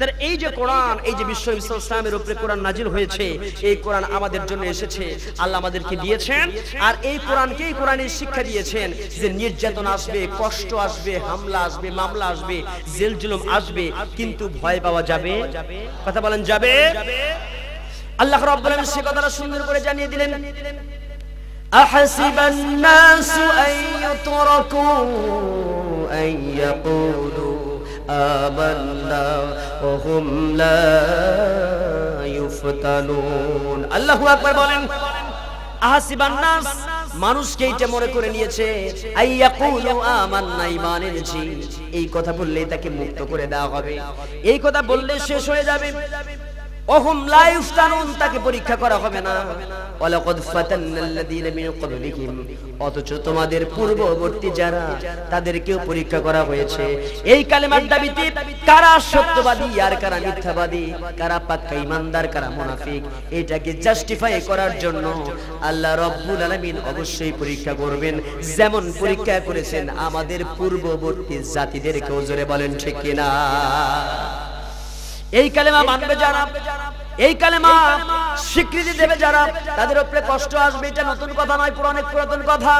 এই যে কোরআন, এই যে বিশ্ব ইসলামের উপরে কোরআন নাজিল হয়েছে, এই কোরআন আমাদের জন্য এসেছে, আল্লাহ আমাদেরকে দিয়েছেন। আর এই কোরআনকেই কোরআনের শিক্ষা দিয়েছেন যে নির্যাতন আসবে, কষ্ট আসবে, হামলা আসবে, মামলা আসবে, জেল জুলুম আসবে, কিন্তু ভয় পাওয়া যাবে। কথা বলেন, যাবে। আল্লাহ রাব্বুল আলামিন সে কথাটা সুন্দর করে জানিয়ে দিলেন, আহাসিবান নাসু আইয়ুতরাকু আইয়াকুলু আমান্না ওয়া হুম লা ইফতানুন। আল্লাহু আকবার বলেন। আহাসিবান নাস, মানুষকে এটা মনে করে নিয়েছে আইয়াকুলু আমান্না, ঈমান এনেছি, এই কথা বললেই তাকে মুক্ত করে দেওয়া হবে, এই কথা বললে শেষ হয়ে যাবে। ওহুম লা ইফতানুন, তাকে পরীক্ষা করা হবে না। ওয়ালাকাদ ফাতান্নাল্লাযীনা মিন ক্বাবলিহিম, অথচ তোমাদের পূর্ববর্তী যারা, তাদেরকেও পরীক্ষা করা হয়েছে। এই কালেমার দাবিতে কারা সত্যবাদী আর কারা মিথ্যাবাদী, কারা পাক্কা ঈমানদার, কারা মুনাফিক, এটাকে জাস্টিফাই করার জন্য আল্লাহ রাব্বুল আলামিন অবশ্যই পরীক্ষা করবেন, যেমন পরীক্ষা করেছেন আমাদের পূর্ববর্তী জাতিদেরকেও। জোরে বলেন ঠিক কিনা? এই কালেমা মানবে যারা, এই কালেমা স্বীকৃতি দেবে যারা, তাদের উপরে কষ্ট আসবে। এটা নতুন কথা নয়, অনেক পুরাতন কথা।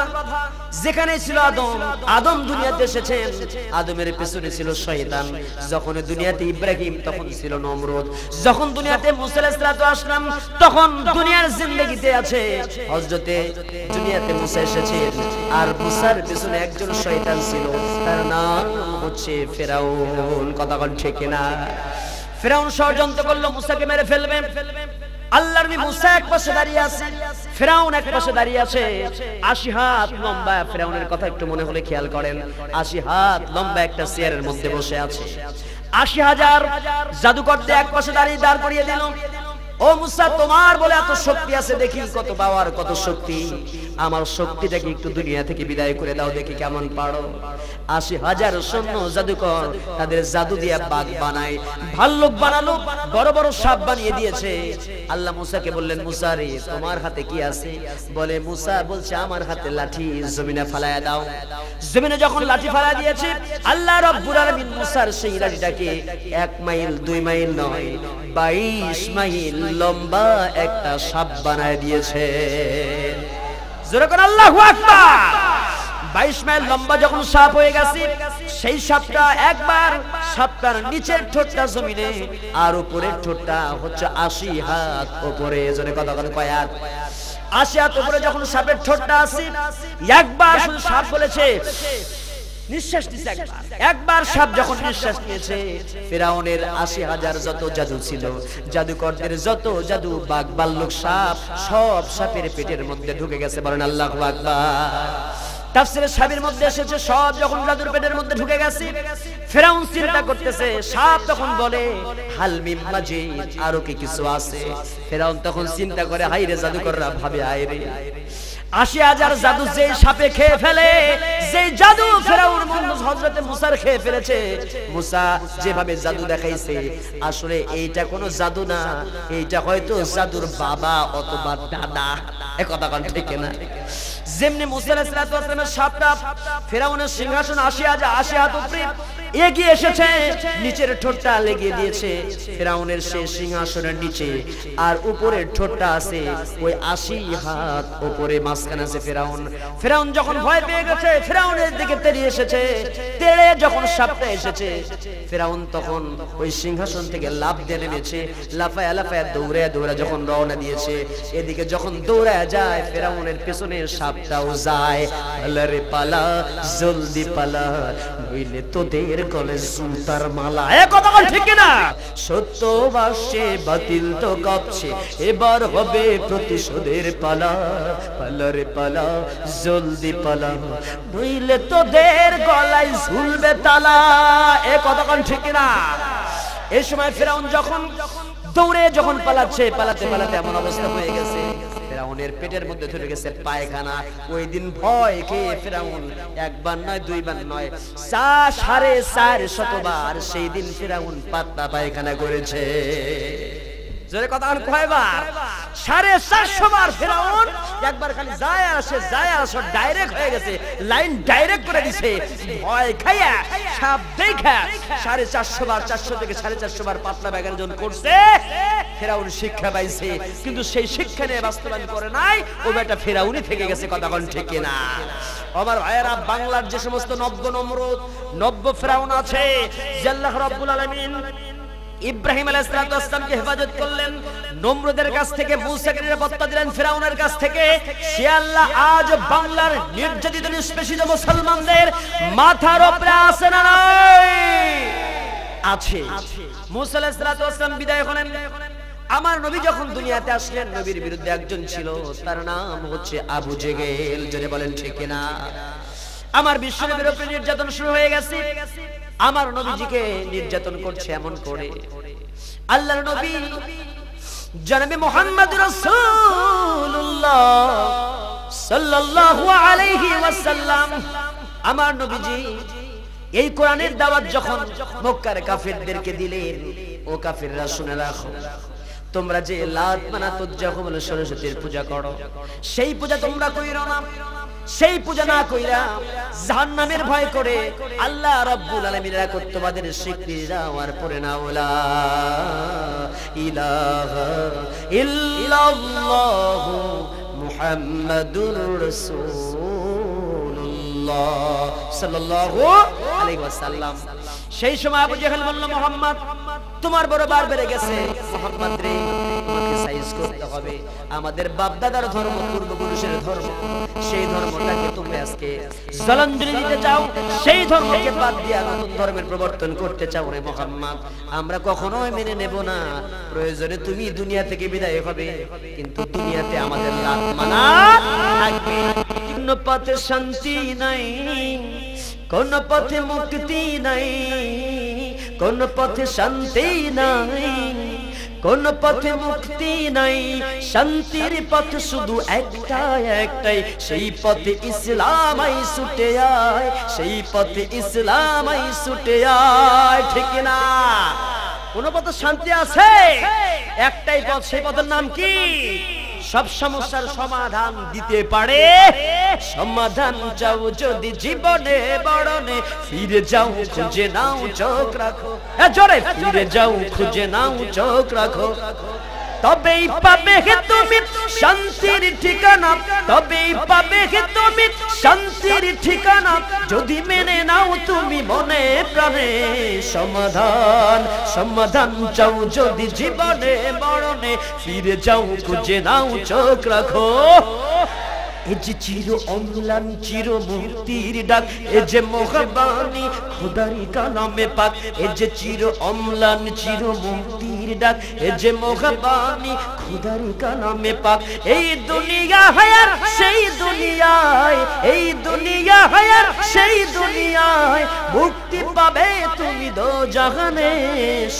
যেখানে ছিল আদম, আদম দুনিয়াতে এসেছেন, আদমের পেছনে ছিল শয়তান। যখন দুনিয়াতে ইব্রাহিম, তখন ছিল নমরুদ। যখন দুনিয়াতে মুসা আলাইহিস সালাতু আসলাম, তখন দুনিয়ার জিন্দেগিতে আছে হযরতে দুনিয়াতে মুসা এসেছেন। আর মুসার পেছনে একজন শয়তান ছিল, তার নাম হচ্ছে ফেরাউন। কথা বল ঠিক কিনা? ফেরাউন ষড়যন্ত্র করলো মুসাকে মেরে ফেলবে। আল্লাহর নবী মুসা এক পাশে দাঁড়িয়ে আছে, ফেরাউন এক পাশে দাঁড়িয়ে আছে। ৮০ হাত লম্বা, ফেরাউনের কথা একটু মনে হলে খেয়াল করেন, ৮০ হাত লম্বা একটা চেয়ারের মধ্যে বসে আছে। ৮০,০০০ জাদুকরদের এক পাশে দাঁড়িয়ে দাঁড় করিয়ে দিল। ও মুসা, তোমার বলে এত শক্তি আছে, দেখি কত পাওয়ার, কত শক্তি, আমার শক্তিটাকে একটু দুনিয়া থেকে বিদায় করে দাও, দেখি কেমন পারো। ৮০,০০০ সৈন্য জাদুকর তাদের জাদু দিয়ে বাঘ বানায়, ভাল্লুক বানালো, বড় বড় সাপ বানিয়ে দিয়েছে। আল্লাহ মুসাকে বললেন, মুসা রে, তোমার হাতে কি আছে? বলে মুসা বলছে, আমার হাতে লাঠি, জমিনে ফালায়া দাও। জমিনে যখন লাঠি ফালা দিয়েছে, আল্লাহ রাব্বুল আলামিন মুসার সেই লাঠিটাকে ১ মাইল ২ মাইল নয়, ২২ মাইল লম্বা একটা সাপ বানায় দিয়েছে। জোরে করে আল্লাহু আকবার। ২২ মাইল লম্বা যখন সাপ হয়ে গেছে, সেই সাপটা একবার, সাপটার নিচের ঠোঁটটা জমিনে, আর উপরের ঠোঁটটা হচ্ছে ৮০ হাত উপরে। জোরে কথা বলেন, কয় হাত? ৮০ হাত উপরে যখন সাপের ঠোঁটটা আছে, একবার শুধু সাপ বলেছে, নিঃশ্বাস নিয়েছে একবার সাপ যখন নিঃশ্বাস নিয়েছে, ফেরাউনের ৮০,০০০ যত জাদু ছিল, জাদুকরদের যত জাদু, বাঘ ভাল্লুক সাপ, সব সাপের পেটের মধ্যে ঢুকে গেছে। বলেন আল্লাহু আকবার। তাফসীরে সাবির মধ্যে এসেছে, সব যখন জাদুর পেটের মধ্যে ঢুকে গেছে, ফেরাউন চিন্তা করতেছে, সাপ তখন বলে হাল মিম মাজিদ, আরো কি কিছু আছে? ফেরাউন তখন চিন্তা করে, হাইরে জাদুকররা ভাবে, হাইরে ৮০,০০০ জাদু যেই সাপে খেয়ে ফেলে, যেই জাদু ফেরাউন হযরতে মুসার খেয়ে ফেলেছে, মুসা যেভাবে জাদু দেখাইছে, আসলে এইটা কোনো জাদু না, এইটা হয়তো জাদুর বাবা অথবা দাদা। এ কথা কোন ঠিক না? যেমনি মুসা আলাইহিস সালাতু ওয়াস সালামের সাপটা ফেরাউনের সিংহাসন ৮০ হাত উপরে এগিয়ে এসেছে, নিচের ঠোঁটটা লেগে দিয়েছে ফেরাউনের সেই সিংহাসনের নিচে, আর উপরের ঠোঁটটা আছে ওই ৮০ হাত উপরে, মাঝখানে আছে ফেরাউন। ফেরাউন যখন ভয় পেয়ে গেছে, ফেরাউনের দিকে তেড়ে এসেছে, তেড়ে যখন সাপটা এসেছে, ফেরাউন তখন ওই সিংহাসন থেকে লাফ দিয়ে নেমেছে, লাফায়া লাফায়া দৌড়ায় দৌড়ায় যখন রওনা দিয়েছে, এদিকে যখন দৌড়ায় যায়, ফেরাউনের পেছনে সাপটাও যায়। পালারে পালা, জলদি পালা, নইলে তোদের গলে জুতার মালা। এ কথা বল ঠিক না? সত্য ভাসছে, বাতিল তো কাঁপছে, এবার হবে প্রতিশোধের পালা। পালারে পালা, জলদি পালা, নইলে তোদের গলায় ঝুলবে তালা। এ কথা বল ঠিক না? এই সময় ফেরাউন যখন দৌড়ে যখন পালাচ্ছে, পালাতে পালাতে এমন অবস্থা হয়ে গেছে, ফেরাউনের পেটের মধ্যে ধরে গেছে পায়খানা। ওই দিন ভয় খেয়ে ফেরাউন একবার নয়, দুইবার নয়, ৪,৫০০ বার সেই দিন ফেরাউন পাতলা পায়খানা করেছে। জোরে কথা বলেন কয়বার? 450 বার ফেরাউন একবার খালি যায় আর আসে ডাইরেক্ট হয়ে গেছে, লাইন ডাইরেক্ট করে দিছে। ভয় খাইয়া সাপ দেখা 450 বার, 400 থেকে 450 বার পাতলা ব্যাগের জন্য করছে। ফেরাউন শিক্ষা পাইছে, কিন্তু সেই শিক্ষা নিয়ে বাস্তবায়ন করে নাই। ও বেটা ফেরাউনই থেকে গেছে। কথা বলেন ঠিক কিনা? আমার ভাইয়েরা, বাংলার যে সমস্ত নব্য নমরুদ, নব্য ফেরাউন আছে, আল্লাহ রাব্বুল আলামিন ইব্রাহিম আলাইহিস সালামকে হেফাজত করলেন নমরুদের কাছ থেকে, মূসাকে নিরাপত্তা দিলেন ফেরাউনের কাছ থেকে। সে আল্লাহ আজ বাংলার নির্যাতিত নিষ্পেষিত মুসলমানদের মাথার উপরে আছে না নাই? আছে। মূসা আলাইহিস সালাম বিদায় হলেন। আমার নবী যখন দুনিয়াতে আসলেন, নবীর বিরুদ্ধে একজন ছিল, তার নাম হচ্ছে আবু জেহেল। জোরে বলেন ঠিক কিনা? আমার বিশ্বনবীর উপরে নির্যাতন শুরু হয়ে গেছে। আমার নবীজিকে নির্যাতন করছে এমন করে আল্লাহর নবী জনাবে মুহাম্মদ রাসূলুল্লাহ সাল্লাল্লাহু আলাইহি ওয়াসাল্লাম, আমার নবীজি এই কোরআনের দাওয়াত যখন মক্কার কাফেরদেরকে দিলেন, ও কাফেররা শুনে রাখো, তোমরা যে লাত মানাত উজ্জা বলে সরস্বতীর পূজা করো, সেই পূজা তোমরা কইরো না। সেই পূজা না কইরা জাহান্নামের ভয় করে আল্লাহ রাব্বুল আলামিন একত্ববাদের স্বীকৃতি দেওয়ার পরে না লা ইলাহা ইল্লাল্লাহু মুহাম্মাদুর রাসূলুল্লাহ সাল্লাল্লাহু আলাইহি ওয়াসাল্লাম। সেই সময় আবু জেহেল বলল, মুহাম্মদ তোমার বড় বার বেড়ে গেছে। মুহাম্মদ রে, তোমাকে সাইজ করতে হবে। আমাদের বাপ দাদার ধর্ম, পূর্বপুরুষের ধর্ম, সেই ধর্মটাকে তুমি আজকে জলাঞ্জলি দিতে চাও, সেই ধর্মকে বাদ দিয়ে নতুন ধর্মের প্রবর্তন করতে চাও রে মুহাম্মদ, আমরা কখনোই মেনে নেব না। প্রয়োজনে তুমি দুনিয়া থেকে বিদায় হবে, কিন্তু দুনিয়াতে আমাদের লাত মানা থাকবে। কোন পথে শান্তি নাই, কোন পথে মুক্তি নাই, কোন পথে শান্তি নাই, কোন পথে মুক্তি নাই। শান্তির পথ শুধু একটাই, সেই পথে ইসলামাই ছুটে আয়, সেই পথে ইসলামাই ছুটে আয়। ঠিক না? কোন পথে শান্তি আছে? একটাই পথ। সেই পথের নাম কি? সব সমস্যার সমাধান দিতে পারে। সমাধান চাও যদি জীবনে বড়নে, ফিরে যাও খুঁজে নাও চোখ রাখো। জোরে ফিরে যাও খুঁজে নাও চোখ রাখো, তবেই পাবে হে তুমি শান্তির ঠিকানা, তবেই পাবে হে তুমি শান্তির ঠিকানা। যদি মেনে নাও তুমি মনে প্রাণে সমাধান, সমাধান চাও যদি জীবনে মরণে, ফিরে যাও খুঁজে নাও চোখ রাখো। এ যে চির অম্লান চির মুক্তির ডাক, এ যে মোহবানি খোদারি কালামে পাক, এ যে চির অম্লান চির মুক্তির ডাক, এ যে মোহবানি খোদারি কালামে পাক। এই দুনিয়া হায়ার সেই দুনিয়ায়, এই দুনিয়া হায়ার সেই দুনিয়ায়, মুক্তি পাবে তুমি দোজাহানে।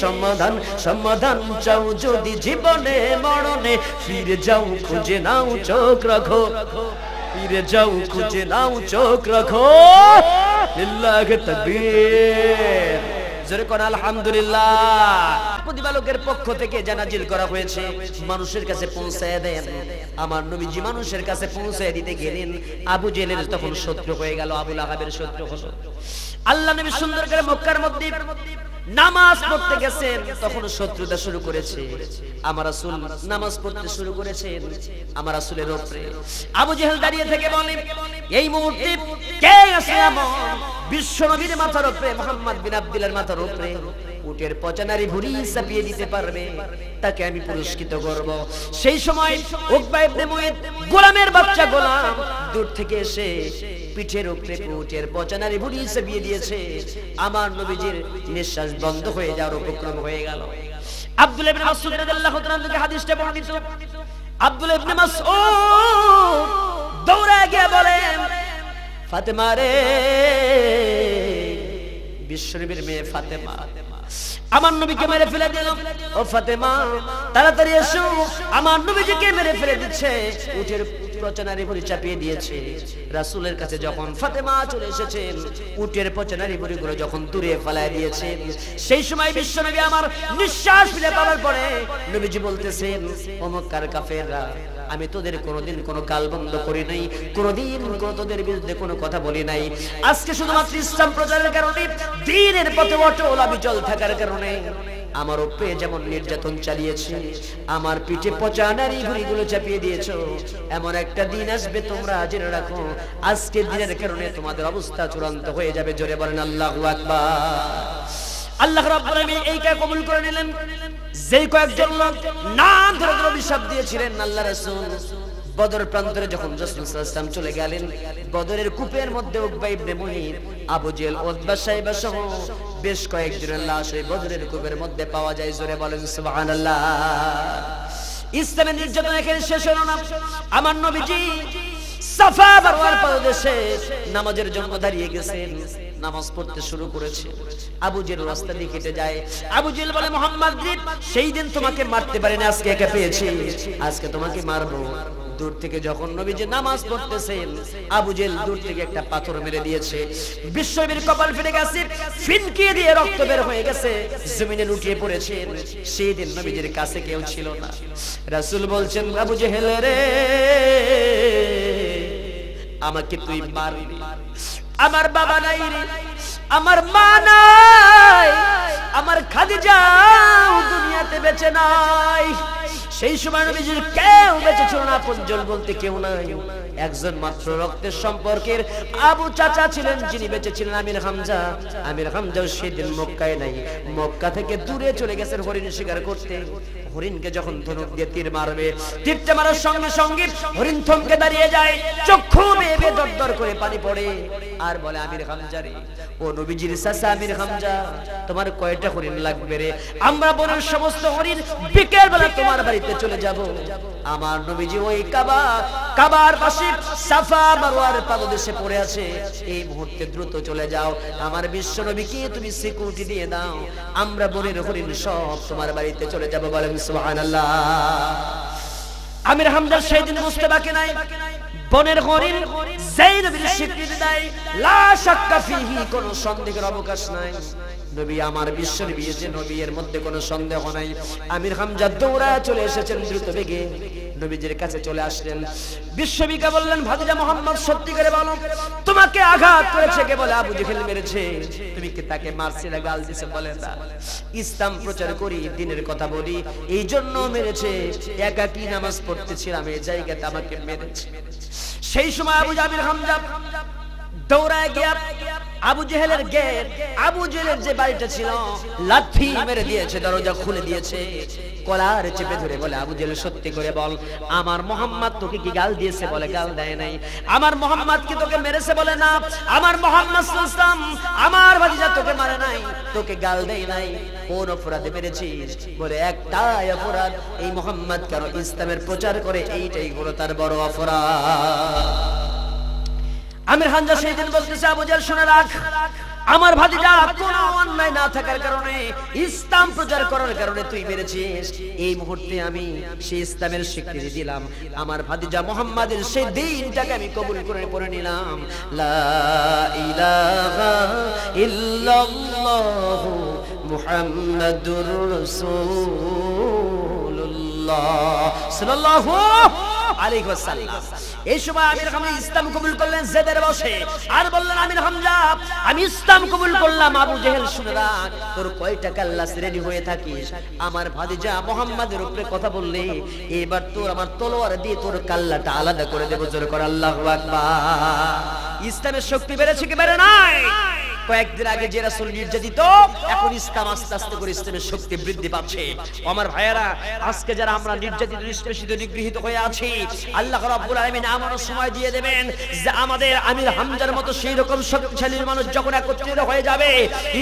সমাধান, সমাধান চাও যদি জীবনে মরণে, ফিরে যাও খুঁজে নাও চোখ রাখো, ফিরে যাও খুঁজে নাও চোখ রাখো। লিল্লাহি তাকবীর। জোরে কোন আলহামদুলিল্লাহ। প্রতিপালকের পক্ষ থেকে জানাজিল করা হয়েছে, মানুষের কাছে পৌঁছায় দেন। আমার নবীজি মানুষের কাছে পৌঁছায় দিতে গেলেন, আবু জেহেলের তখন শত্রু হয়ে গেল, আবু লাহাবের শত্রু হলো। আল্লাহ নবী সুন্দর করে মক্কার মধ্যে নামাজ পড়তে গেছেন, তখন শত্রুতা শুরু করেছে। আমার রাসূল নামাজ পড়তে শুরু করেছেন, আমার রাসূলের উপরে আবু জেহেল দাঁড়িয়ে থেকে বলে, এই মুহূর্তে কে আছে এমন বিশ্ব নবীর মাথার উপরে, মুহাম্মদ বিন আব্দুল্লাহর মাথার উপরে উটের পচানারি ভুঁড়ি চাপিয়ে দিতে পারবে, তাকে আমি পুরস্কৃত করব। সেই সময় উকবা ইবনে মুইত, গোলামের বাচ্চা গোলাম, দূর থেকে এসে পিঠের উপরে উটের পচানারি ভুঁড়ি চাপিয়ে দিয়েছে। আমার নবীজির নিঃশ্বাস বন্ধ হয়ে যাওয়ার উপক্রম হয়ে গেল। আব্দুল্লাহ ইবনে মাসউদ রাদিয়াল্লাহু তাআলা থেকে হাদিসটা বর্ণিত। আব্দুল্লাহ ইবনে মাসউদ দৌড়ে গিয়ে বলেন, ফাতেমা রে, বিশ্বনবীর মেয়ে ফাতেমা আমার নবীকে মেরে ফেলে দিল। ও ফাতেমা তাড়াতাড়ি এসো, আমার নবীজিকে মেরে ফেলে দিচ্ছে। উটের পচা নারী ভুঁড়ি চাপিয়ে দিয়েছে। রাসূলের কাছে যখন ফাতেমা চলে এসেছেন, উটের পচা নারী ভুঁড়িগুলো যখন দূরে ফেলায় দিয়েছেন, সেই সময় বিশ্বনবী আমার নিঃশ্বাস ফেলে পাওয়ার পরে নবীজি বলতেছেন, ও মক্কার কাফেররা, আমি তোদের কোনোদিন কোনো গাল বন্ধ করি নাই, কোনোদিন তোদের বিরুদ্ধে কোনো কথা বলি নাই। আজকে শুধুমাত্র ইসলাম প্রচারের কারণে, দ্বীনের পথে অটল অবিচল থাকার কারণে আমার উপরে যেমন নির্যাতন চালিয়েছে, আমার পিঠে পচা নারী ভুঁড়িগুলো চাপিয়ে দিয়েছো, এমন একটা দিন আসবে তোমরা জেনে রাখো, আজকের দিনের কারণে তোমাদের অবস্থা চূড়ান্ত হয়ে যাবে। জোরে বলেন আল্লাহু আকবার। আল্লাহ রাব্বুল আলামিন এইটা কবুল করে নিলেন। যেই কয়েকজন লোক নাম ধরে ধরে অভিশাপ দিয়েছিলেন আল্লাহ রাসূল, বদর প্রান্তরে যখন রাসূল সাল্লাল্লাহু আলাইহি ওয়াসাল্লাম চলে গেলেন, বদরের কূপের মধ্যে উকবা ইবনে মুহিত, আবু জেহেল, উতবা, শাইবা সহ বেশ কয়েকজনের লাশ এই বদরের কূপের মধ্যে পাওয়া যায়। জোরে বলেন সুবহানাল্লাহ। ইসলামের নির্যাতন এখানে শেষ হলো না। আমার নবীজি সাফা মারওয়ার পাদদেশে নামাজের জন্য দাঁড়িয়ে গেছেন, নামাজ পড়তে শুরু করেছে। আবু জেহেল রাস্তা দিয়ে কেটে যায়। আবু জেহেল বলে, মুহাম্মদ সেই দিন তোমাকে মারতে পারিনি, আজকে একা পেয়েছি, আজকে তোমাকে মারবো। দূর থেকে যখন নবীজি নামাজ পড়তেছেন, আবু জেহেল দূর থেকে একটা পাথর মেরে দিয়েছে। বিশ্বনবীর কপাল ফেটে গেছে, ফিনকি দিয়ে রক্ত বের হয়ে গেছে, জমিনে লুটিয়ে পড়েছেন। সেই দিন নবীজির কাছে কেউ ছিল না। রাসূল বলছেন, আবু জেহেল রে, আমাকে তুই মারলি, আমার বাবা নাই রে, আমার মা নাই, আমার খাদিজা দুনিয়াতে বেঁচে নাই। সেই সময় নবীজির কেউ বেঁচে ছিল না, আপনজন বলতে কেউ নাই। একজন মাত্র রক্তের সম্পর্কের আবু চাচা ছিলেন, যিনি বেঁচে ছিলেন, আমির হামজা। আমির হামজাও সেদিন মক্কায় নাই, মক্কা থেকে দূরে চলে গেছেন হরিণ শিকার করতে। হরিণকে যখন ধনুক দিয়ে তীর মারবে, তীরটা মারার সঙ্গে সঙ্গে হরিণ থমকে দাঁড়িয়ে যায়, চক্ষু বেয়ে দরদর করে পানি পড়ে, আর বলে, আমির হামজা রে, ও নবীজির চাচা আমির হামজা, তোমার কয়টা হরিণ লাগবে রে? আমরা বনের সমস্ত হরিণ বিকেল বেলা তোমার বাড়িতে চলে যাব। আমার নবীজি ওই কাবার পাশে সাফা মারওয়ার পাদদেশে পড়ে আছে। এই মুহূর্তে দ্রুত চলে যাও, আমার বিশ্ব নবীকে তুমি সিকিউরিটি দিয়ে দাও, আমরা বনের হরিণ সব তোমার বাড়িতে চলে যাব। বলেন সুবহানাল্লাহ। আমির হামজা সেই দিন বুঝতে বাকি নাই, বনের হরিণ যেই নবীর স্বীকৃতি দেয়, লা শাক্কা ফিহি, কোনো সন্দেহের অবকাশ নাই। নবী আমার বিশ্ব নবী যে নবী, এর মধ্যে কোনো সন্দেহ নাই। আমির হামজা দৌড়ায় চলে এসেছেন দ্রুত বেগে, নবীজির কাছে চলে আসলেন। বিশ্বনবীকে বললেন, ভাতিজা মুহাম্মদ, সত্যি করে বলো, তোমাকে আঘাত করেছে কে? বলে, আবু জেহেল মেরেছে। তুমি কি তাকে মারছিলে, গাল দিছে? বলে না, ইসলাম প্রচার করি, দ্বীনের কথা বলি, এই জন্য মেরেছে। একাকী নামাজ পড়তেছিলাম, এই জায়গাতে আমাকে মেরেছে। সেই সময় আমির হামজা দৌড়ায় গিয়া আবু জেহেলের গেট, আবু জেহেলের যে বাড়িটা ছিল, লাঠি মেরে দিয়েছে, দরজা খুলে দিয়েছে, কলার চেপে ধরে বলে, আবু জেহেল সত্যি করে বল, আমার মোহাম্মদ তোকে কি গাল দিয়েছে? বলে, গাল দেয় নাই। আমার মোহাম্মদ কি তোকে মেরেছে? বলে, না, আমার মোহাম্মদ সাল্লাল্লাহু আলাইহি ওয়াসাল্লাম আমার ভাতিজা তোকে মারে নাই, তোকে গাল দেয় নাই। কোন অপরাধে মেরেছিস? বলে, একটাই অপরাধ, এই মোহাম্মদ কেন ইসলামের প্রচার করে, এইটাই হলো তার বড় অপরাধ। আমির হামজা সেই দিন বলতেছে, আবু জেহেল শুনে রাখ, আমার ভাতিজা কোনো অন্যায় না থাকার কারণে, ইসলাম প্রচার করার কারণে তুই মেরেছিস। এই মুহূর্তে আমি সেই ইসলামের স্বীকৃতি দিলাম, আমার ভাতিজা মুহাম্মাদের সেই দ্বীনটাকে আমি কবুল করে নিলাম। লা ইলাহা ইল্লাল্লাহু মুহাম্মাদুর রাসূলুল্লাহ সাল্লাল্লাহু আলাইহি ওয়াসাল্লাম। এই সময় আমির হামজা ইসলাম কবুল করলেন জেদের বসে, আর বললেন, আমির হামজা, আমি ইসলাম কবুল করলাম। আবু জেহেল শুনে রাখ, তোর কয়টা কাল্লাস রেডি হয়ে থাকিস, আমার ভাতিজা মুহাম্মাদের উপরে কথা বললে এবার তোর আমার তলোয়ার দিয়ে তোর কাল্লাটা আলাদা করে দেব। জোরে করে আল্লাহু আকবার। ইসলামের শক্তি বেড়েছে কি বেড়ে নাই? কয়েকদিন আগে যে রাসূল নির্যাতিত, এখন ইসলাম আস্তে আস্তে করে ইসলামের শক্তি বৃদ্ধি পাচ্ছে। আমার ভাইয়েরা, আজকে যারা আমরা নির্যাতিত, নিষ্পেষিত, নিগৃহীত হয়ে আছি, আল্লাহ রাব্বুল আলামিন আমাদের সময় দিয়ে দেবেন যে আমাদের আমির হামজার মতো সেই রকম শক্তিশালী মানুষ যখন একত্রিত হয়ে যাবে,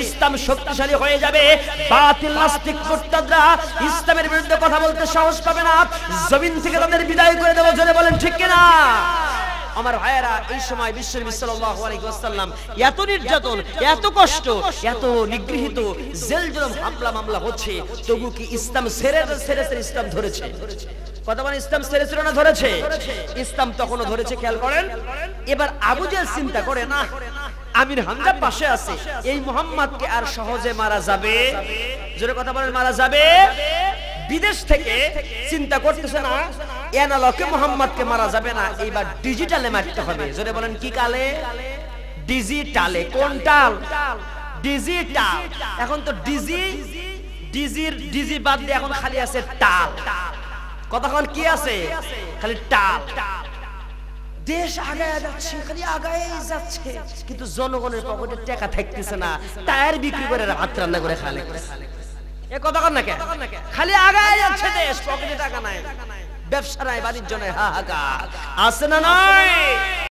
ইসলাম শক্তিশালী হয়ে যাবে, বাতিল নাস্তিক মুরতাদরা ইসলামের বিরুদ্ধে কথা বলতে সাহস পাবে না, জমিন থেকে তাদের বিদায় করে দেব। জোরে বলেন ঠিক কিনা? আমার ভাইয়েরা, এই সময় বিশ্বনবী সাল্লাল্লাহু আলাইহি ওয়াসাল্লাম এত নির্যাতন, এত কষ্ট, এত নিগৃহীত, জেল জুলুম, হামলা মামলা হচ্ছে, তবু কি ইসলাম ছেড়ে ইসলাম ধরেছে? কথা বলেন, ইসলাম ছেড়েছিল না ধরেছে? ইসলাম তখনও ধরেছে। খেয়াল করেন, এবার আবু জেহেল চিন্তা করে, না, আমির হামজা পাশে আছে, এই মুহাম্মদকে আর সহজে মারা যাবে? জোরে কথা বলেন, মারা যাবে? বিদেশ থেকে চিন্তা করতেছে না এনালকে মুহাম্মদকে মারা যাবে না, এইবার ডিজিটালে মারতে হবে। জোরে বলেন, কি কালে? ডিজিটালে। কোন টাল? ডিজিটাল। এখন তো ডিজি বাদ দিয়ে এখন খালি আছে টাল। কতক্ষণ কি আছে? খালি টাল। দেশ আগায় যাচ্ছে, খালি আগায় যাচ্ছে, কিন্তু জনগণের পকেটে টাকা থাকতেছে না, টায়ার বিক্রি করে ভাত রান্না করে খালে। এ কথা কন না কে? খালি আগায় যাচ্ছে দেশ, পকেটে টাকা নাই, ব্যবসা নাই, বাণিজ্য নাই, হাহাকার। আছে না নাই?